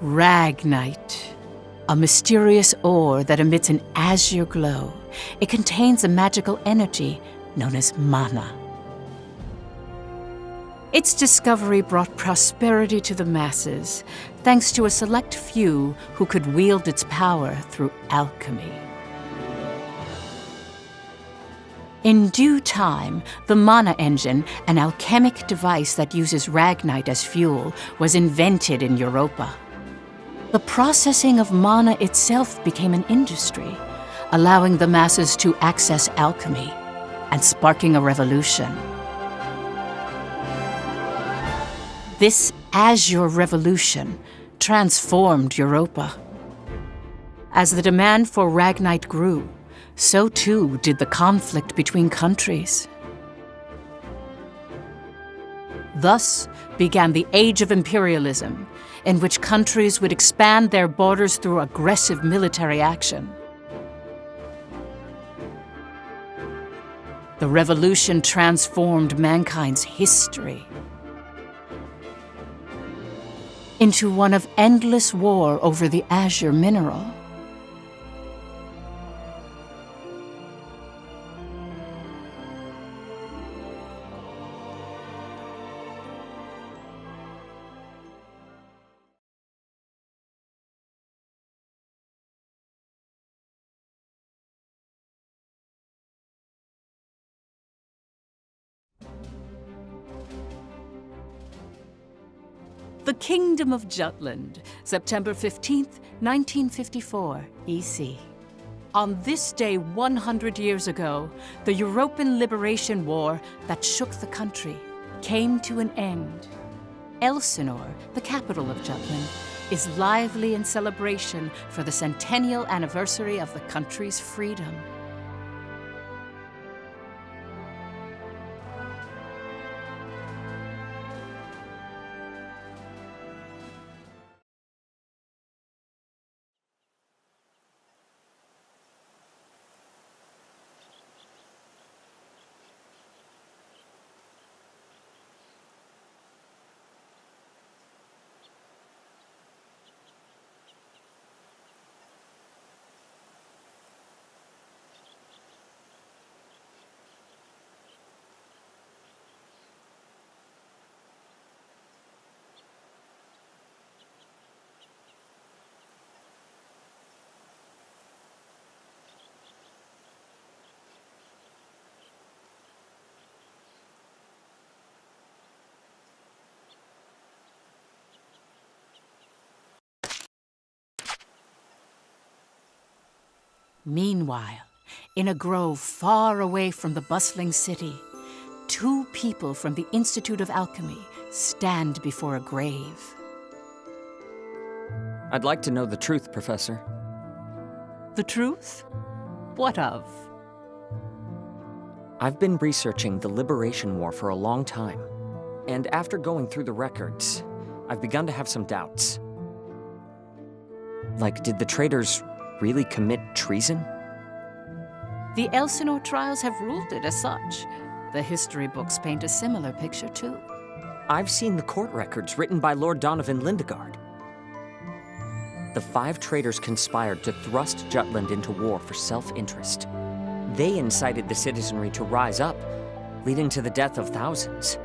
Ragnite, a mysterious ore that emits an azure glow. It contains a magical energy known as mana. Its discovery brought prosperity to the masses, thanks to a select few who could wield its power through alchemy. In due time, the mana engine, an alchemic device that uses ragnite as fuel, was invented in Europa. The processing of mana itself became an industry, allowing the masses to access alchemy and sparking a revolution. This azure revolution transformed Europa. As the demand for ragnite grew, so too did the conflict between countries. Thus began the Age of Imperialism, in which countries would expand their borders through aggressive military action. The revolution transformed mankind's history into one of endless war over the azure mineral. The Kingdom of Jutland, September 15th, 1954, EC. On this day 100 years ago, the European Liberation War that shook the country came to an end. Elsinore, the capital of Jutland, is lively in celebration for the centennial anniversary of the country's freedom. Meanwhile, in a grove far away from the bustling city, two people from the Institute of Alchemy stand before a grave. I'd like to know the truth, Professor. The truth? What of? I've been researching the Liberation War for a long time, and after going through the records, I've begun to have some doubts. Like, did the traitors really commit treason? The Elsinore trials have ruled it as such. The history books paint a similar picture, too. I've seen the court records written by Lord Donovan Lindegard. The 5 traitors conspired to thrust Jutland into war for self-interest. They incited the citizenry to rise up, leading to the death of thousands.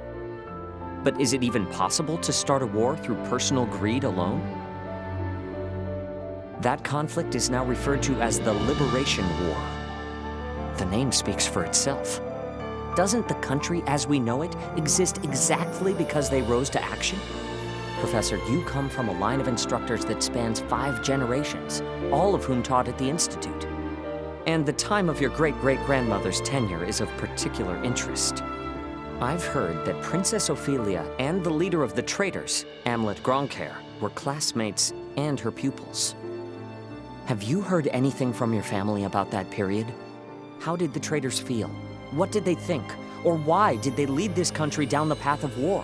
But is it even possible to start a war through personal greed alone? That conflict is now referred to as the Liberation War. The name speaks for itself. Doesn't the country as we know it exist exactly because they rose to action? Professor, you come from a line of instructors that spans 5 generations, all of whom taught at the Institute. And the time of your great-great-grandmother's tenure is of particular interest. I've heard that Princess Ophelia and the leader of the traitors, Amlet Gronkair, were classmates and her pupils. Have you heard anything from your family about that period? How did the traitors feel? What did they think? Or why did they lead this country down the path of war?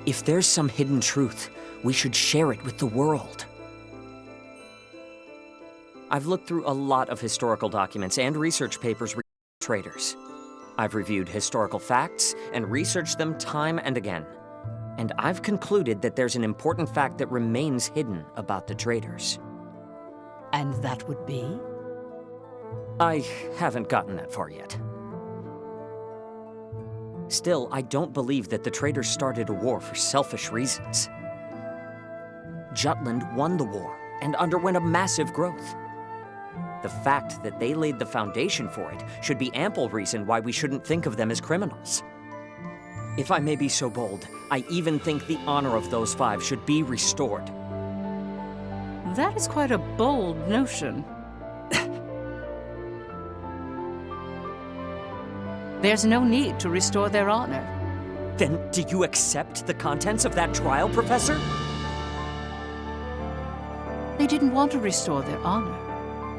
If there's some hidden truth, we should share it with the world. I've looked through a lot of historical documents and research papers regarding traitors. I've reviewed historical facts and researched them time and again. And I've concluded that there's an important fact that remains hidden about the traitors. And that would be? I haven't gotten that far yet. Still, I don't believe that the traitors started a war for selfish reasons. Jutland won the war and underwent a massive growth. The fact that they laid the foundation for it should be ample reason why we shouldn't think of them as criminals. If I may be so bold, I even think the honor of those 5 should be restored. That is quite a bold notion. There's no need to restore their honor. Then do you accept the contents of that trial, Professor? They didn't want to restore their honor.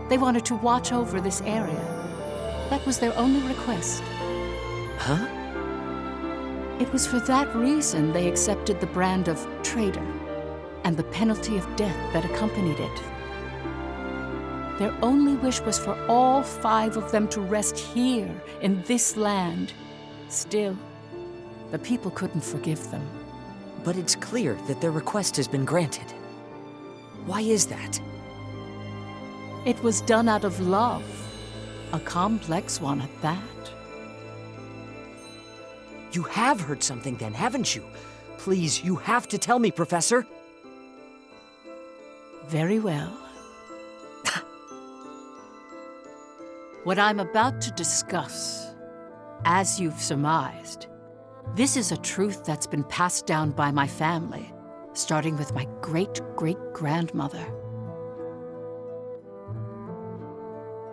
They wanted to watch over this area. That was their only request. Huh? It was for that reason they accepted the brand of traitor and the penalty of death that accompanied it. Their only wish was for all 5 of them to rest here in this land. Still, the people couldn't forgive them. But it's clear that their request has been granted. Why is that? It was done out of love, a complex one at that. You have heard something then, haven't you? Please, you have to tell me, Professor. Very well. What I'm about to discuss, as you've surmised, this is a truth that's been passed down by my family, starting with my great-great-grandmother.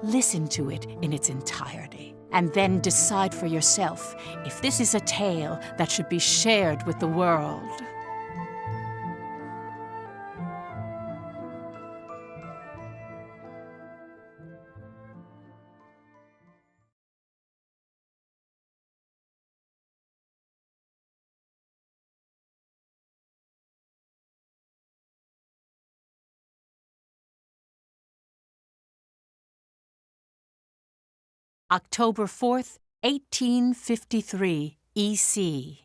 Listen to it in its entirety, and then decide for yourself if this is a tale that should be shared with the world. October 4th, 1853, EC.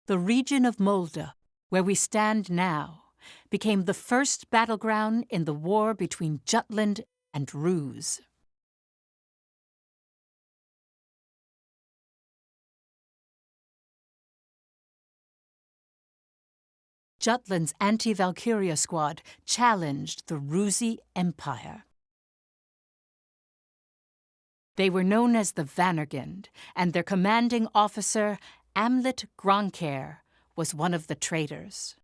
The region of Molde, where we stand now, became the first battleground in the war between Jutland and Ruse. Jutland's anti-Valkyria squad challenged the Rusi Empire. They were known as the Vannergund, and their commanding officer, Amlet Gronkair, was one of the traitors.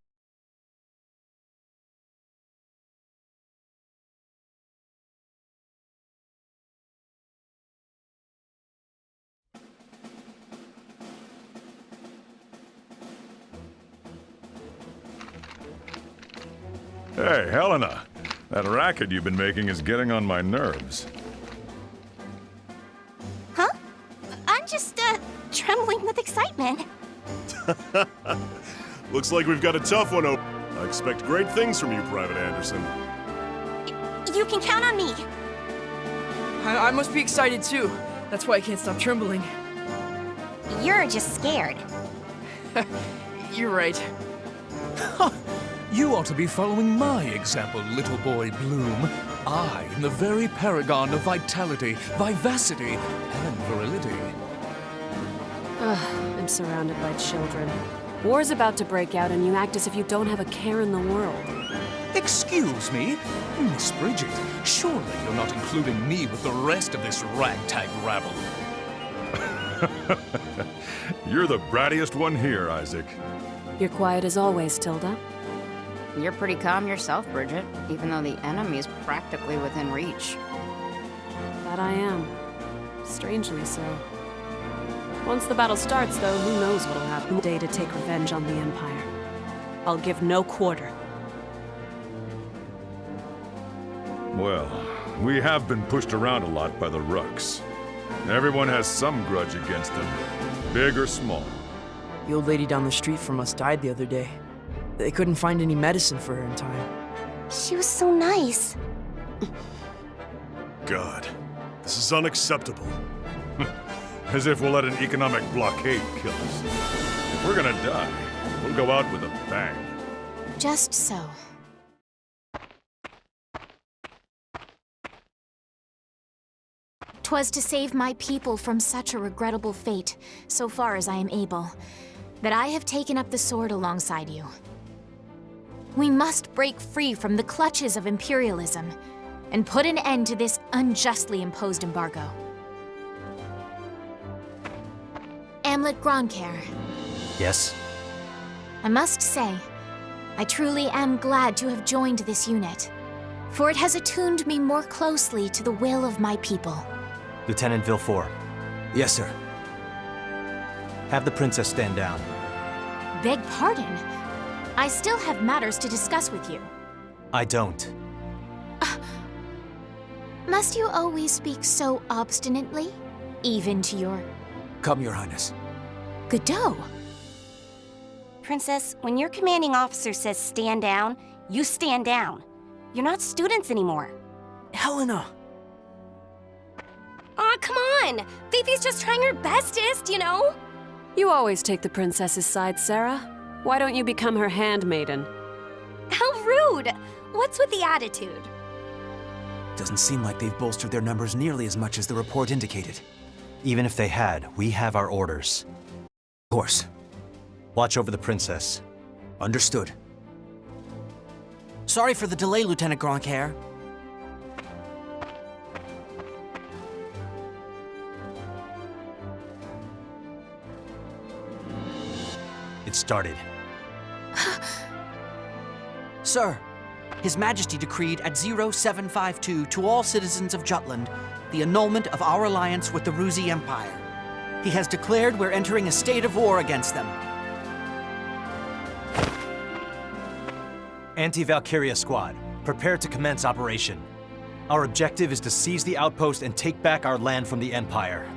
Hey, Helena. That racket you've been making is getting on my nerves. Huh? I'm just, trembling with excitement. Looks like we've got a tough one open. I expect great things from you, Private Anderson. You can count on me. I must be excited too. That's why I can't stop trembling. You're just scared. You're right. You ought to be following my example, little boy Bloom. I am the very paragon of vitality, vivacity, and virility. I'm surrounded by children. War's about to break out and you act as if you don't have a care in the world. Excuse me? Miss Bridget, surely you're not including me with the rest of this ragtag rabble. You're the brattiest one here, Isaac. You're quiet as always, Tilda. You're pretty calm yourself, Bridget, even though the enemy is practically within reach. That I am. Strangely so. Once the battle starts, though, who knows what'll happen. Day to take revenge on the Empire. I'll give no quarter. Well, we have been pushed around a lot by the Rooks. Everyone has some grudge against them, big or small. The old lady down the street from us died the other day. They couldn't find any medicine for her in time. She was so nice. God, this is unacceptable. As if we'll let an economic blockade kill us. If we're gonna die, we'll go out with a bang. Just so. "'Twas to save my people from such a regrettable fate, so far as I am able, that I have taken up the sword alongside you. We must break free from the clutches of imperialism and put an end to this unjustly imposed embargo. Amlet Gronkair, Yes? I must say, I truly am glad to have joined this unit, for it has attuned me more closely to the will of my people. Lieutenant Villefort. Yes, sir. Have the princess stand down. Beg pardon? I still have matters to discuss with you. I don't. Must you always speak so obstinately? Even to your Come, Your Highness. Godot? Princess, when your commanding officer says stand down, you stand down. You're not students anymore. Helena! Aw, come on! Fifi's just trying her bestest, you know? You always take the princess's side, Sarah. Why don't you become her handmaiden? How rude! What's with the attitude? Doesn't seem like they've bolstered their numbers nearly as much as the report indicated. Even if they had, we have our orders. Of course. Watch over the princess. Understood. Sorry for the delay, Lieutenant Gronkair. It started. Sir, His Majesty decreed at 0752 to all citizens of Jutland the annulment of our alliance with the Ruzi Empire. He has declared we're entering a state of war against them. Anti-Valkyria squad, prepare to commence operation. Our objective is to seize the outpost and take back our land from the Empire.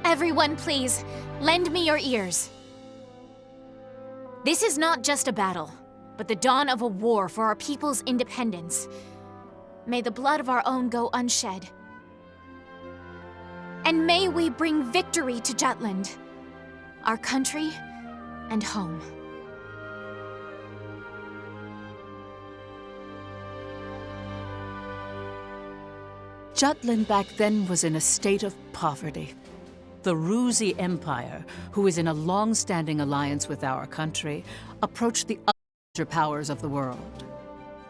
Everyone, please, lend me your ears. This is not just a battle, but the dawn of a war for our people's independence. May the blood of our own go unshed. And may we bring victory to Jutland, our country and home. Jutland back then was in a state of poverty. The Ruzi Empire, who is in a long-standing alliance with our country, approached the other powers of the world.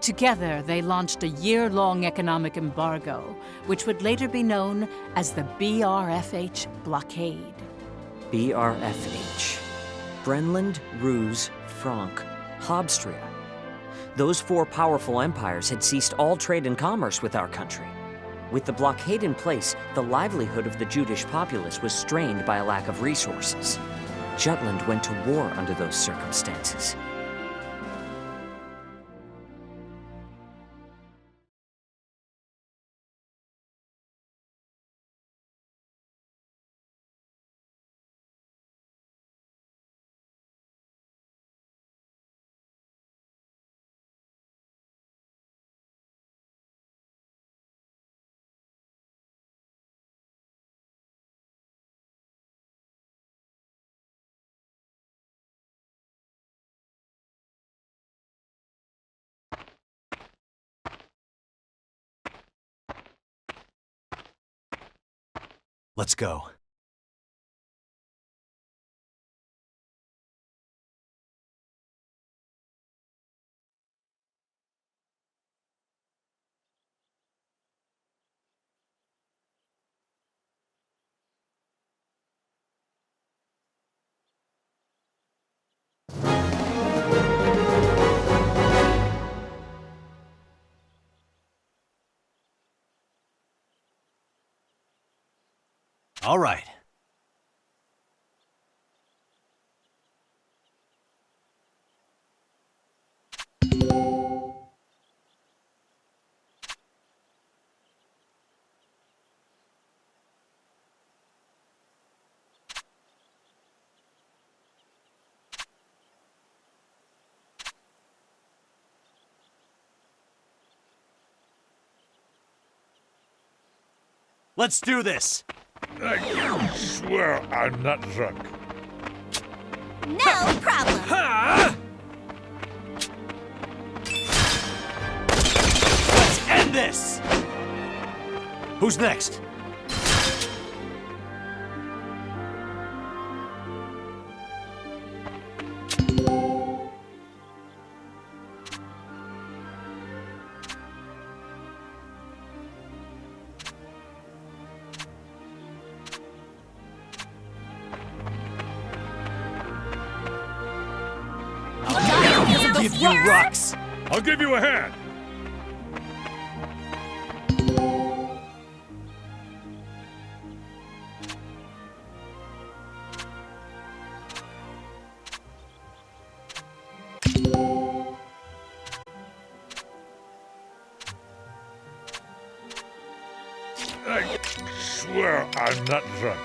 Together, they launched a year-long economic embargo, which would later be known as the BRFH blockade. BRFH. Brenland, Ruse, Frank, Habstria. Those four powerful empires had ceased all trade and commerce with our country. With the blockade in place, the livelihood of the Judish populace was strained by a lack of resources. Jutland went to war under those circumstances. Let's go. All right. Let's do this! I swear I'm not drunk. No problem. Let's end this! Who's next? Give you rocks! I'll give you a hand. I swear I'm not drunk.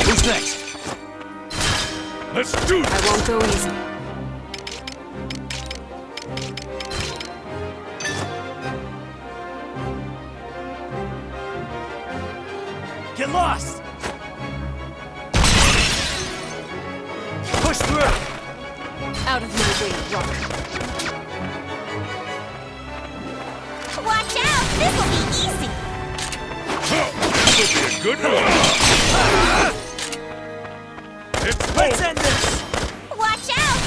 Who's next? Let's do this! I won't go easy. Get lost! Push through! Out of my way, rock. Watch out! This will be easy! This will be a good one! Let's end this! Watch out!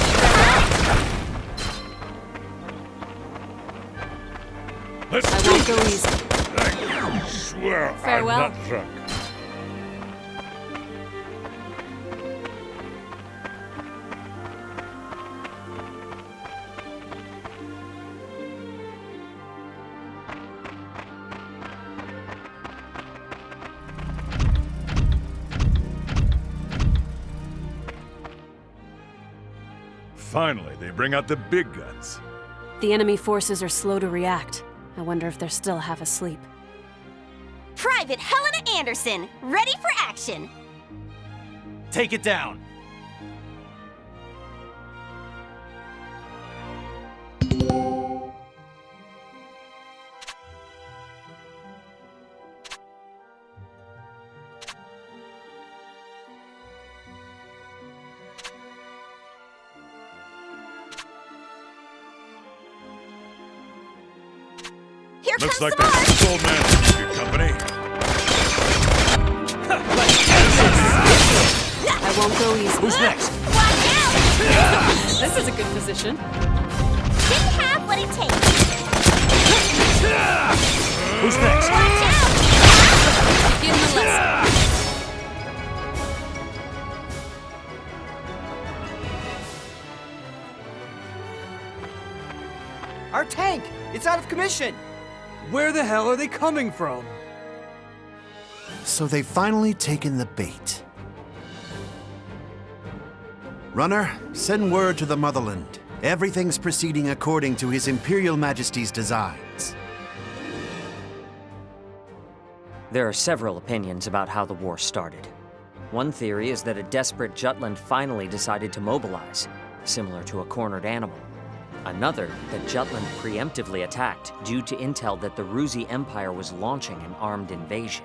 Let's I do won't go this! easy. I swear Farewell. I'm not drunk. Finally, they bring out the big guns. The enemy forces are slow to react. I wonder if they're still half asleep. Private Helena Anderson, ready for action! Take it down! Here Looks comes like some more! that old man keeps good company. Let's end this! won't go easy. Who's next? Watch out! This is a good position. Didn't have what it takes. Who's next? Watch out! Begin the lesson. Our tank! It's out of commission! Where the hell are they coming from? So they've finally taken the bait. Runner, send word to the motherland. Everything's proceeding according to His Imperial Majesty's designs. There are several opinions about how the war started. One theory is that a desperate Jutland finally decided to mobilize, similar to a cornered animal. Another, that Jutland preemptively attacked due to intel that the Ruzi Empire was launching an armed invasion.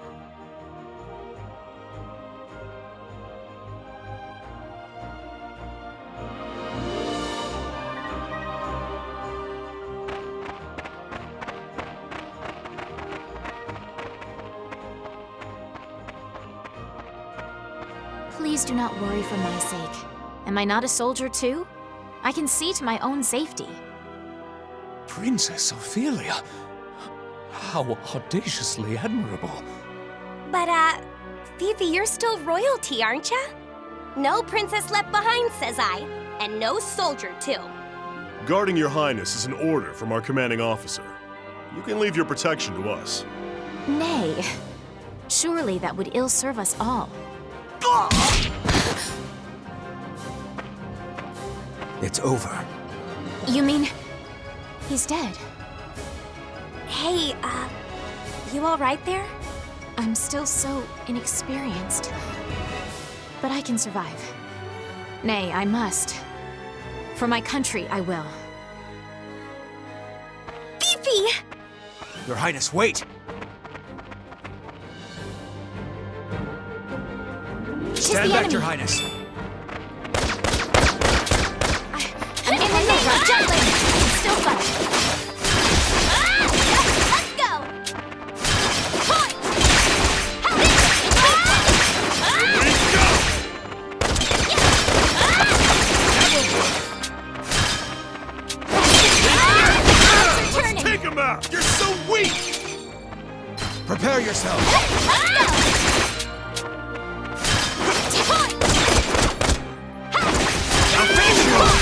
Please do not worry for my sake. Am I not a soldier too? I can see to my own safety. Princess Ophelia. How audaciously admirable. But, Fifi, you're still royalty, aren't ya? No princess left behind, says I. And no soldier, too. Guarding your highness is an order from our commanding officer. You can leave your protection to us. Nay. Surely that would ill serve us all. It's over. You mean he's dead? Hey, you all right there? I'm still so inexperienced. But I can survive. Nay, I must. For my country, I will. Fifi! Your Highness, wait! Stand back, Your Highness. I'm in the name of Jutland! Still fight! Let's go! Let's take him out! You're so weak! Prepare yourself!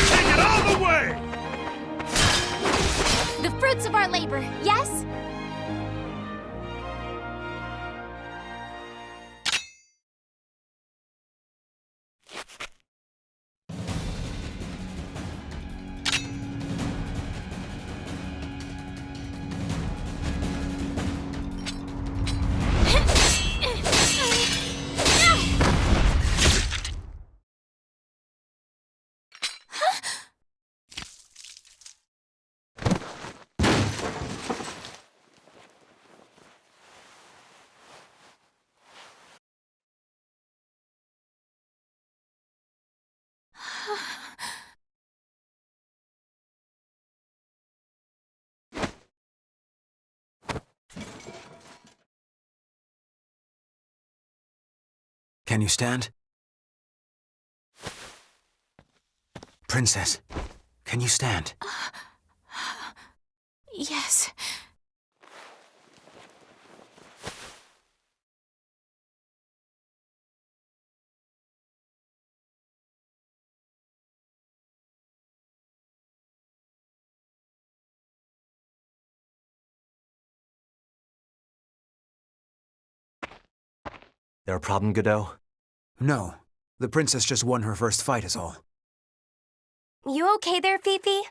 Take it all the way! The fruits of our labor, yes? Can you stand? Princess, can you stand? Yes. There a problem, Godot? No. The princess just won her first fight is all. You okay there, Fifi?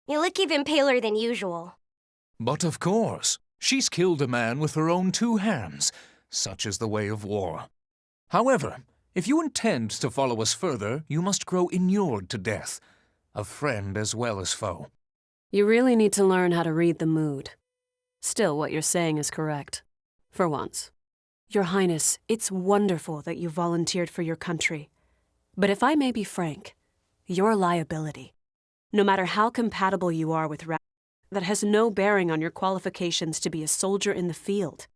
You look even paler than usual. But of course, she's killed a man with her own two hands. Such is the way of war. However, if you intend to follow us further, you must grow inured to death, of friend as well as foe. You really need to learn how to read the mood. Still, what you're saying is correct. For once. Your Highness, it's wonderful that you volunteered for your country. But if I may be frank, you're a liability. No matter how compatible you are with that has no bearing on your qualifications to be a soldier in the field.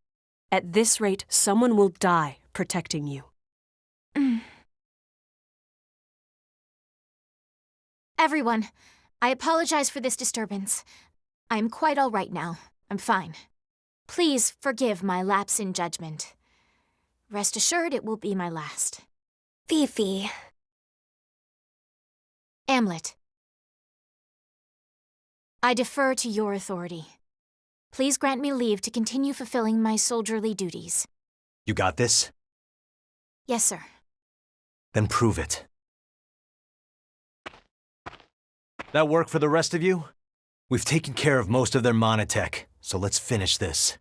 At this rate, someone will die protecting you. Everyone, I apologize for this disturbance. I'm quite all right now. I'm fine. Please forgive my lapse in judgment. Rest assured it will be my last. Fifi. Amlet. I defer to your authority. Please grant me leave to continue fulfilling my soldierly duties. You got this? Yes, sir. Then prove it. That work for the rest of you? We've taken care of most of their monotech, so let's finish this.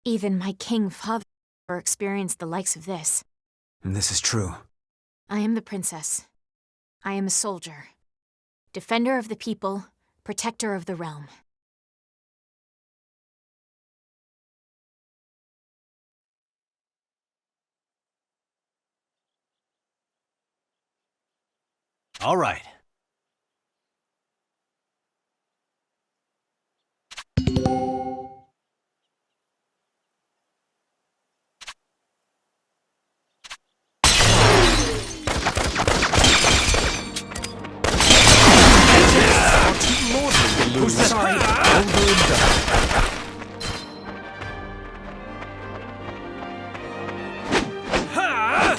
Even my king father never experienced the likes of this. And this is true. I am the princess. I am a soldier. Defender of the people, protector of the realm. All right. Who's that? Over and done.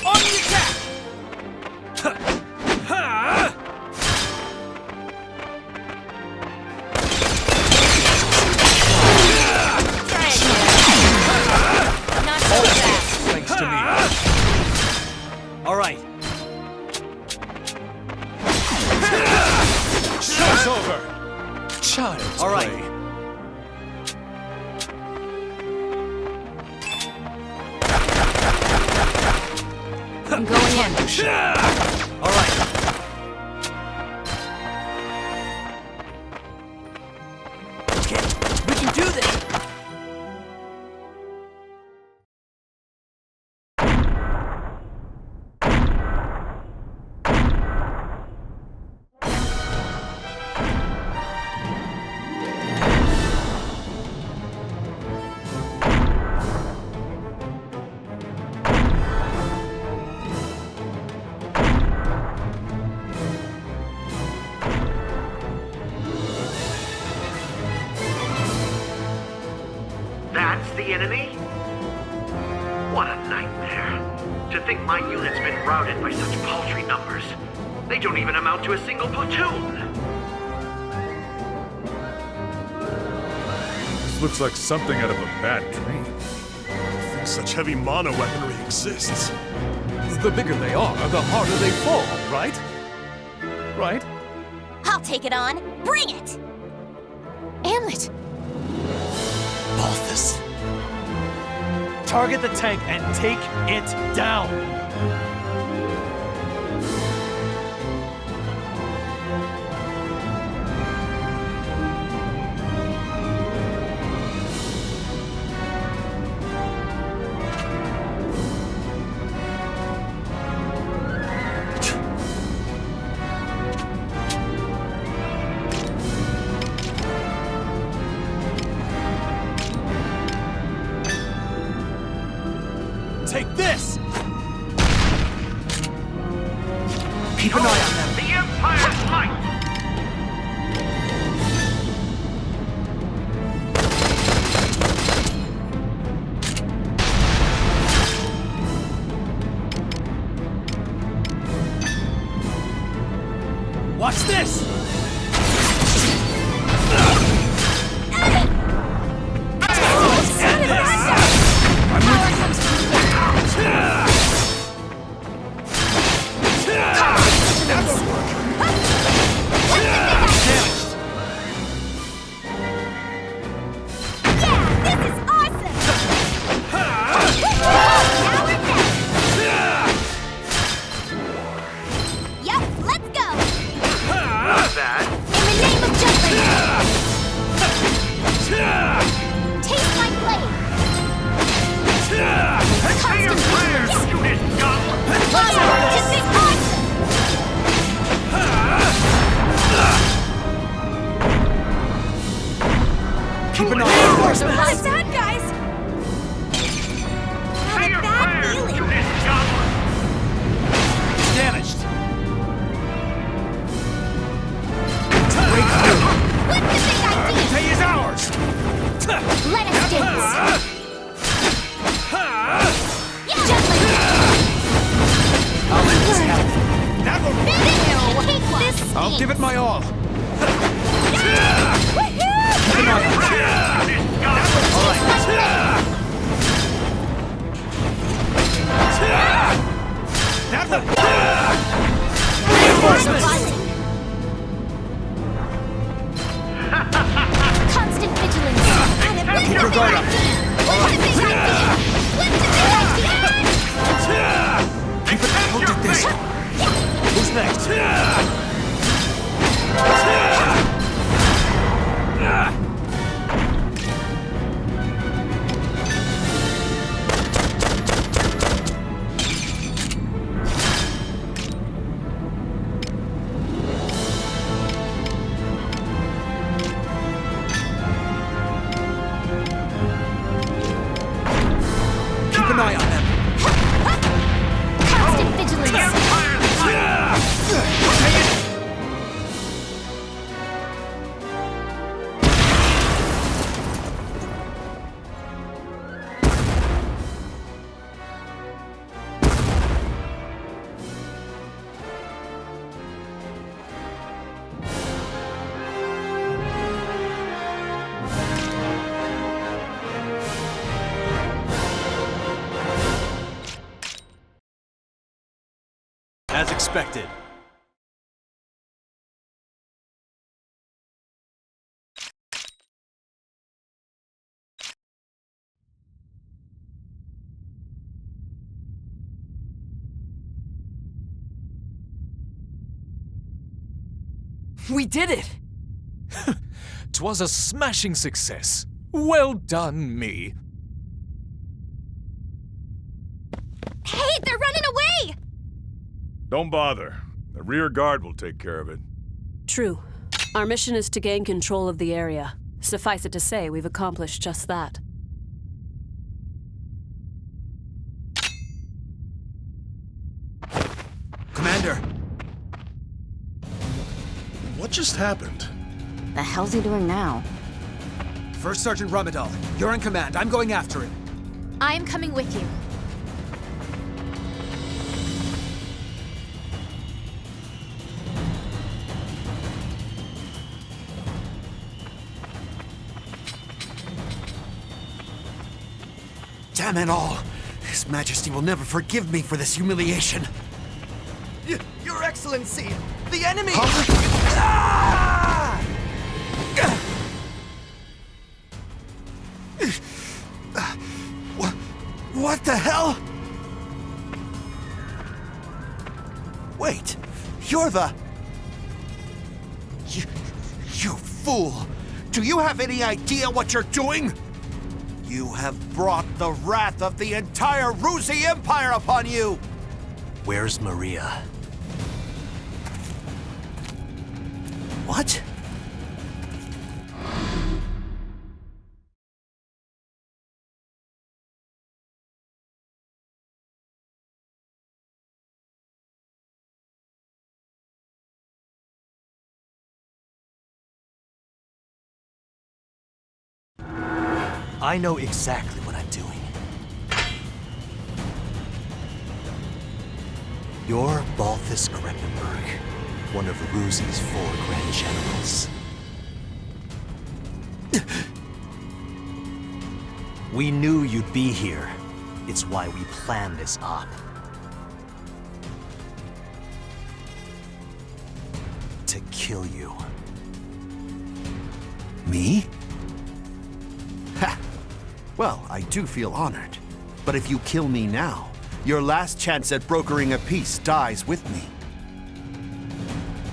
On the attack! Not so fast. Thanks to me. All right. Show's over. Child's All right. play. I'm going in. All right. Okay, we can do this! That's the enemy? What a nightmare. To think my unit's been routed by such paltry numbers. They don't even amount to a single platoon. This looks like something out of a bad dream. Such heavy mono weaponry exists. The bigger they are, the harder they fall, right? Right? I'll take it on. Bring it! Amlet! Balthus. Target the tank and take it down. Take this! Keep an eye on them. The Empire's light! Watch this! Constant vigilance. Keep your guard up. Keep it. Hold it this. Who's next? Keep an eye on them. Constant vigilance. As expected. We did it! 'Twas a smashing success. Well done, me. Hey, they're running away! Don't bother. The rear guard will take care of it. True. Our mission is to gain control of the area. Suffice it to say, we've accomplished just that. Commander! What just happened? The hell's he doing now? First Sergeant Ramadal, you're in command. I'm going after him. I am coming with you. Damn it all! His Majesty will never forgive me for this humiliation. Your Excellency! The enemy! What the hell? Wait, you're the... You fool! Do you have any idea what you're doing? You have brought the wrath of the entire Ruzi Empire upon you! Where's Maria? What? I know exactly what I'm doing. You're Balthus Kreppenberg, one of Ruzi's 4 Grand Generals. We knew you'd be here. It's why we planned this op. To kill you. Me? Ha! Well, I do feel honored. But if you kill me now, your last chance at brokering a peace dies with me.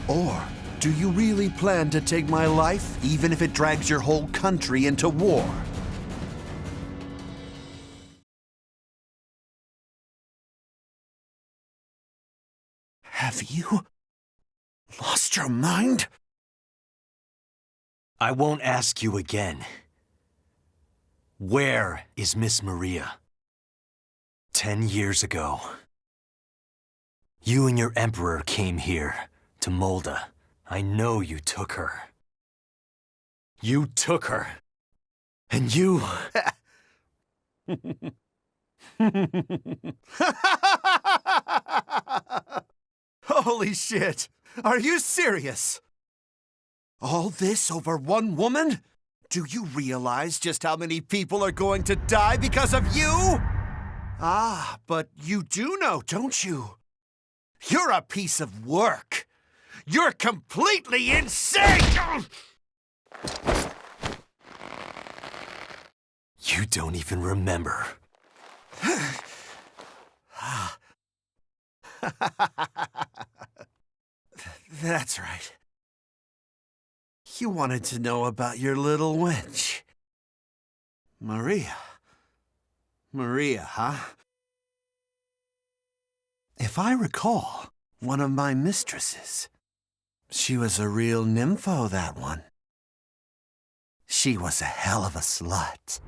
Or do you really plan to take my life, even if it drags your whole country into war? Have you lost your mind? I won't ask you again. Where is Miss Maria? 10 years ago, you and your Emperor came here, to Molda. I know you took her. You took her. And you... Holy shit! Are you serious? All this over one woman? Do you realize just how many people are going to die because of you? Ah, but you do know, don't you? You're a piece of work. You're completely insane! You don't even remember. That's right. You wanted to know about your little wench. Maria. Maria, huh? If I recall, one of my mistresses. She was a real nympho, that one. She was a hell of a slut.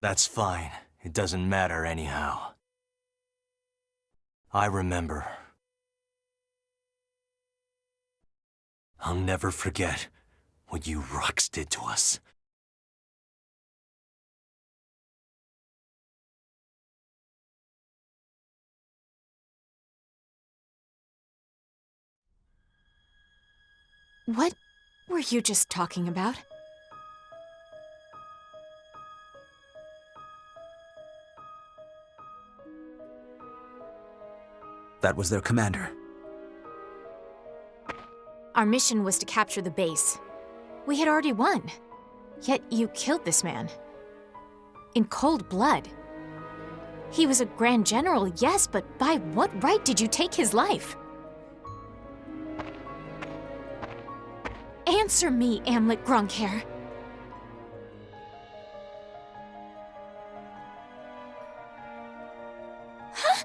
That's fine. It doesn't matter anyhow. I remember. I'll never forget what you Rux did to us. What were you just talking about? That was their commander. Our mission was to capture the base. We had already won. Yet you killed this man. In cold blood. He was a Grand General, yes, but by what right did you take his life? Answer me, Amlet Grunkhair. Huh?